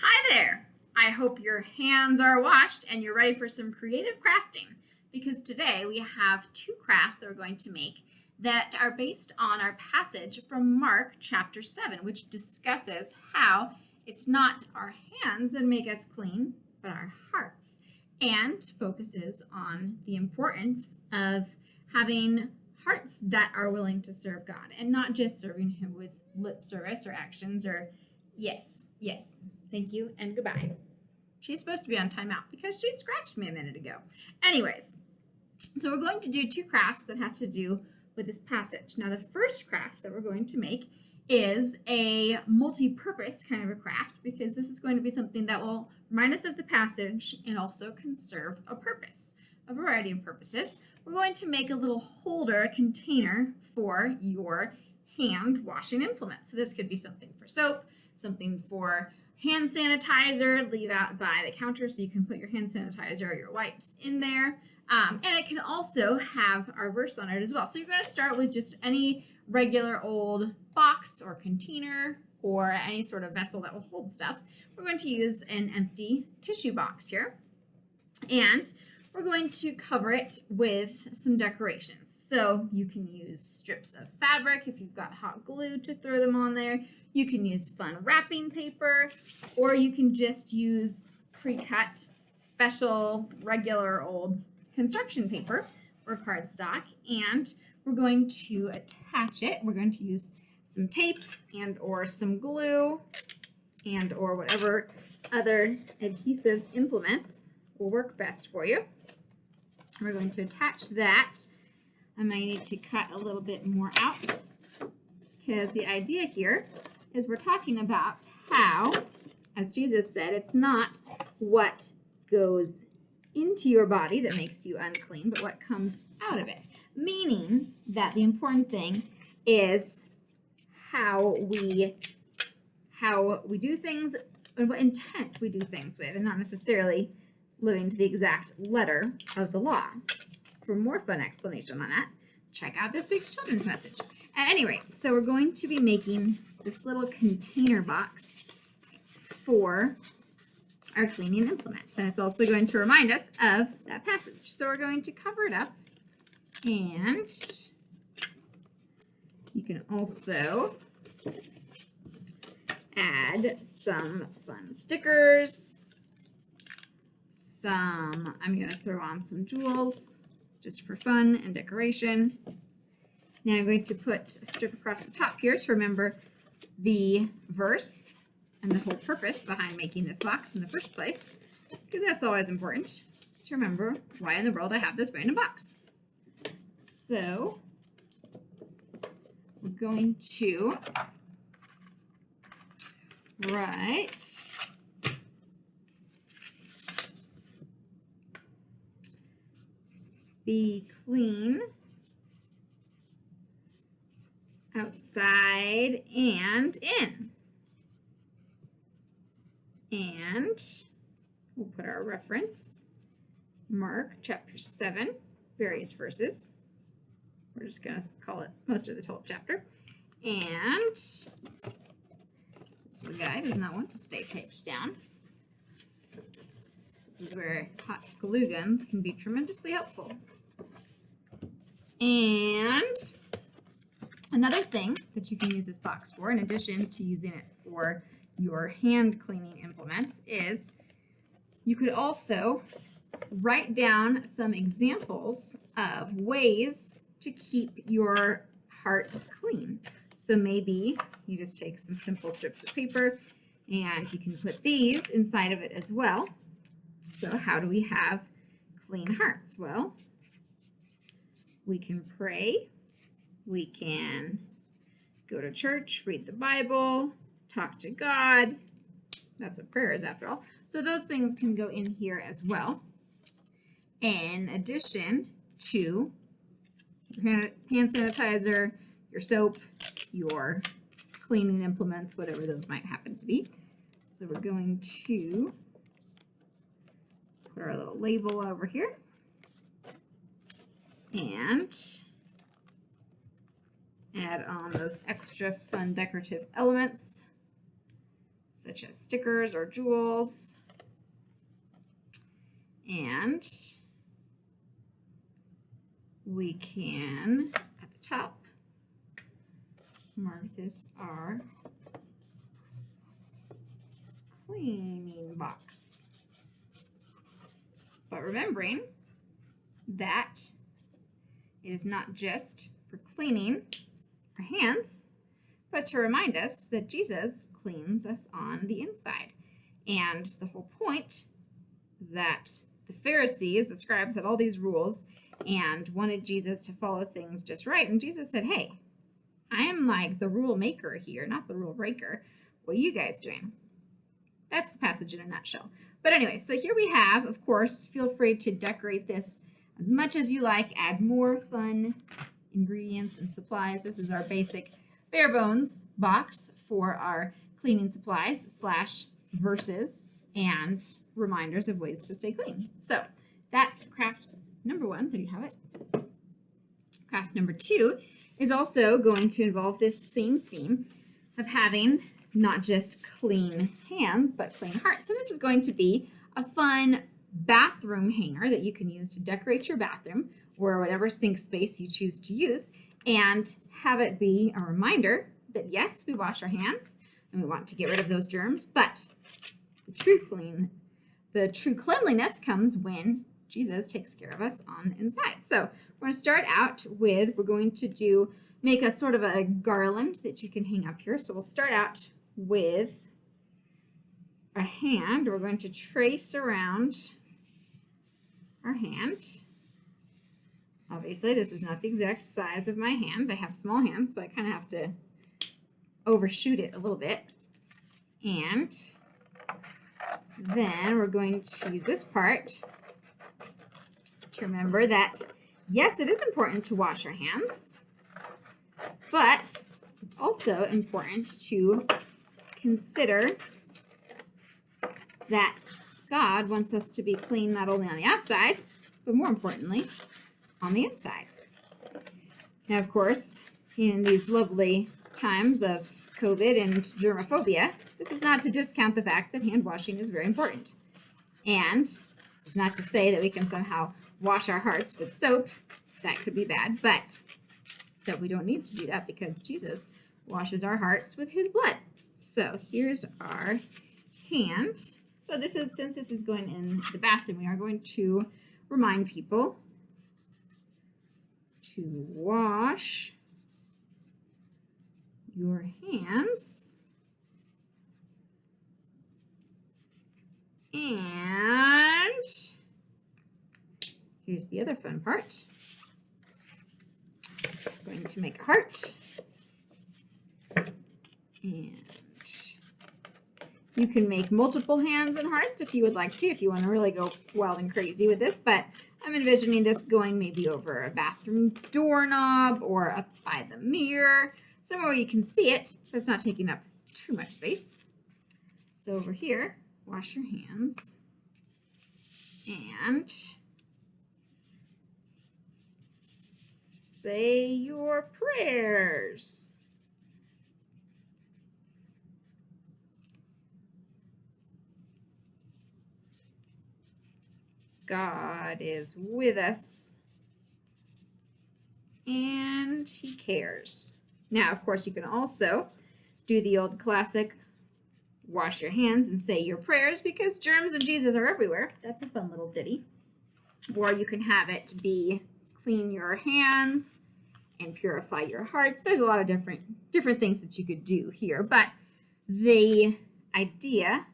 Hi there! I hope your hands are washed and you're ready for some creative crafting, because today we have two crafts that we're going to make that are based on our passage from Mark chapter 7, which discusses how it's not our hands that make us clean, but our hearts, and focuses on the importance of having hearts that are willing to serve God and not just serving Him with lip service or actions or yes, thank you, and goodbye. She's supposed to be on timeout because she scratched me a minute ago. Anyways, so we're going to do two crafts that have to do with this passage. Now, the first craft that we're going to make is a multi-purpose kind of a craft, because this is going to be something that will remind us of the passage and also can serve a purpose, a variety of purposes. We're going to make a little holder, a container for your hand washing implement. So this could be something for soap, something for hand sanitizer, leave out by the counter so you can put your hand sanitizer or your wipes in there. And it can also have our verse on it as well. So you're going to start with just any regular old box or container or any sort of vessel that will hold stuff. We're going to use an empty tissue box here. And we're going to cover it with some decorations. So you can use strips of fabric if you've got hot glue to throw them on there. You can use fun wrapping paper, or you can just use pre-cut, special, regular old construction paper or cardstock. And we're going to attach it. We're going to use some tape and or some glue and or whatever other adhesive implements will work best for you. We're going to attach that. I might need to cut a little bit more out, because the idea here is we're talking about how, as Jesus said, it's not what goes into your body that makes you unclean, but what comes out of it. Meaning that the important thing is how we do things and what intent we do things with, and not necessarily living to the exact letter of the law. For more fun explanation on that, check out this week's children's message. At any rate, so we're going to be making this little container box for our cleaning implements, and it's also going to remind us of that passage. So we're going to cover it up, and you can also add some fun stickers. I'm going to throw on some jewels just for fun and decoration. Now I'm going to put a strip across the top here to remember the verse and the whole purpose behind making this box in the first place, because that's always important to remember why in the world I have this random box. So we're going to write be clean outside and in. And we'll put our reference, Mark chapter 7, various verses. We're just going to call it most of the 12th chapter. And this guy does not want to stay taped down. This is where hot glue guns can be tremendously helpful. And another thing that you can use this box for, in addition to using it for your hand cleaning implements, is you could also write down some examples of ways to keep your heart clean. So maybe you just take some simple strips of paper and you can put these inside of it as well. So how do we have clean hearts? Well, we can pray, we can go to church, read the Bible, talk to God. That's what prayer is after all. So those things can go in here as well. In addition to your hand sanitizer, your soap, your cleaning implements, whatever those might happen to be. So we're going to put our little label over here. And add on those extra fun decorative elements. such as stickers or jewels. And we can, at the top, mark this our cleaning box. But remembering that it is not just for cleaning our hands, but to remind us that Jesus cleans us on the inside. And the whole point is that the Pharisees, the scribes, had all these rules and wanted Jesus to follow things just right. And Jesus said, hey, I am like the rule maker here, not the rule breaker. What are you guys doing? That's the passage in a nutshell. But anyway, so here we have, of course, feel free to decorate this as much as you like. Add more fun ingredients and supplies. This is our basic bare bones box for our cleaning supplies / verses and reminders of ways to stay clean. So that's craft number 1. There you have it. Craft number 2 is also going to involve this same theme of having not just clean hands, but clean hearts. So this is going to be a fun bathroom hanger that you can use to decorate your bathroom or whatever sink space you choose to use, and have it be a reminder that yes, we wash our hands and we want to get rid of those germs, but the true cleanliness comes when Jesus takes care of us on the inside. So we're going to start out with, we're going to make a sort of a garland that you can hang up here. So we'll start out with a hand. We're going to trace around our hand. Obviously, this is not the exact size of my hand. I have small hands, so I kind of have to overshoot it a little bit. And then we're going to use this part to remember that, yes, it is important to wash our hands, but it's also important to consider that God wants us to be clean not only on the outside, but more importantly, on the inside. Now, of course, in these lovely times of COVID and germophobia, this is not to discount the fact that hand washing is very important. And this is not to say that we can somehow wash our hearts with soap. That could be bad, but that we don't need to do that because Jesus washes our hearts with his blood. So here's our hand. So this is, since this is going in the bathroom, we are going to remind people to wash your hands and here's the other fun part. I'm going to make a heart, and you can make multiple hands and hearts if you would like to, if you want to really go wild and crazy with this, but I'm envisioning this going maybe over a bathroom doorknob or up by the mirror, somewhere where you can see it, so it's not taking up too much space. So over here, wash your hands and say your prayers. God is with us and he cares. Now, of course, you can also do the old classic wash your hands and say your prayers because germs and Jesus are everywhere. That's a fun little ditty. Or you can have it be clean your hands and purify your hearts. There's a lot of different things that you could do here, but the idea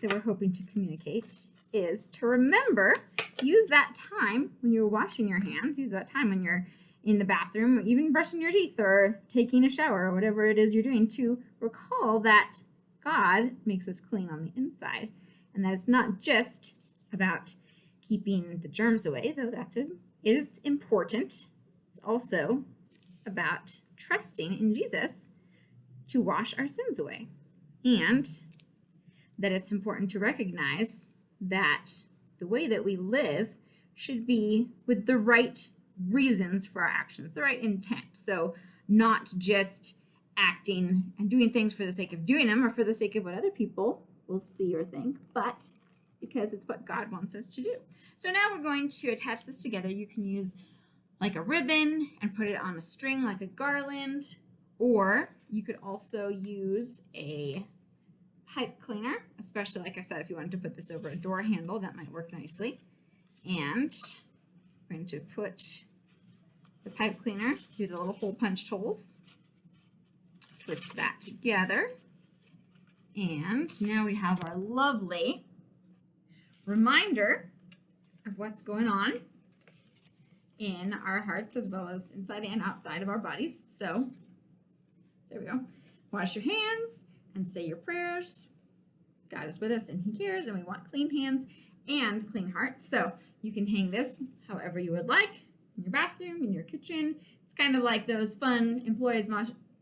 that we're hoping to communicate is to remember, use that time when you're washing your hands, use that time when you're in the bathroom, even brushing your teeth or taking a shower or whatever it is you're doing, to recall that God makes us clean on the inside and that it's not just about keeping the germs away, though that is important. It's also about trusting in Jesus to wash our sins away, and that it's important to recognize that the way that we live should be with the right reasons for our actions, the right intent. So not just acting and doing things for the sake of doing them or for the sake of what other people will see or think, but because it's what God wants us to do. So now we're going to attach this together. You can use like a ribbon and put it on a string like a garland, or you could also use a pipe cleaner, especially like I said, if you wanted to put this over a door handle, that might work nicely. And I'm going to put the pipe cleaner through the little hole punched holes, twist that together, and now we have our lovely reminder of what's going on in our hearts as well as inside and outside of our bodies. So there we go. Wash your hands and say your prayers. God is with us and he hears, and we want clean hands and clean hearts. So you can hang this however you would like, in your bathroom, in your kitchen. It's kind of like those fun employees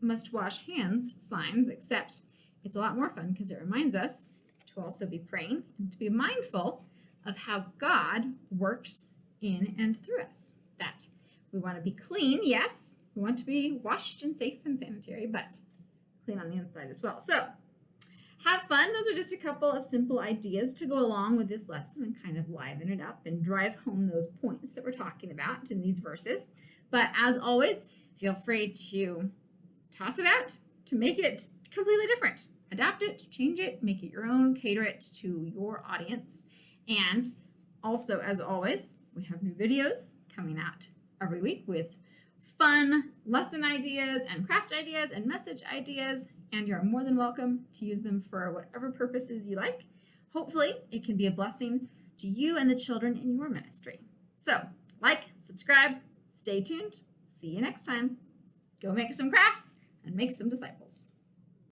must wash hands signs, except it's a lot more fun because it reminds us to also be praying and to be mindful of how God works in and through us. That we want to be clean, yes. We want to be washed and safe and sanitary, but clean on the inside as well. So have fun. Those are just a couple of simple ideas to go along with this lesson and kind of liven it up and drive home those points that we're talking about in these verses. But as always, feel free to toss it out, to make it completely different. Adapt it, change it, make it your own, cater it to your audience. And also, as always, we have new videos coming out every week with fun lesson ideas and craft ideas and message ideas, and you're more than welcome to use them for whatever purposes you like. Hopefully, it can be a blessing to you and the children in your ministry. So, like, subscribe, stay tuned, see you next time. Go make some crafts and make some disciples.